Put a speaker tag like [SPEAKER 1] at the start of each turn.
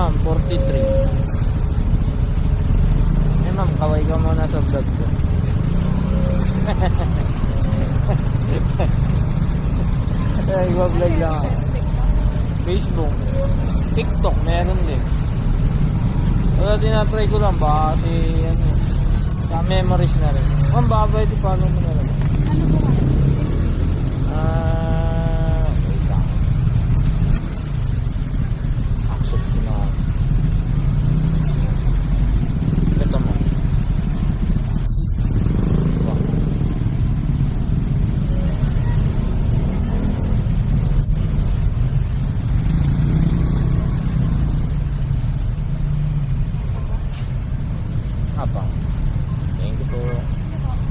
[SPEAKER 1] ma'am, 43. Eh ma'am, kaway ka muna sa vlog ko. Ay, vlog lang ako. Facebook, TikTok, meron din. Wala, tinatry ko lang, baka kasi ano, sa memories na rin. Ma'am, baka pwede follow mo na rin.
[SPEAKER 2] Ano ba?
[SPEAKER 1] Wait lang. Accept ko na. Ito mo. Ito. Apa? Thank you po.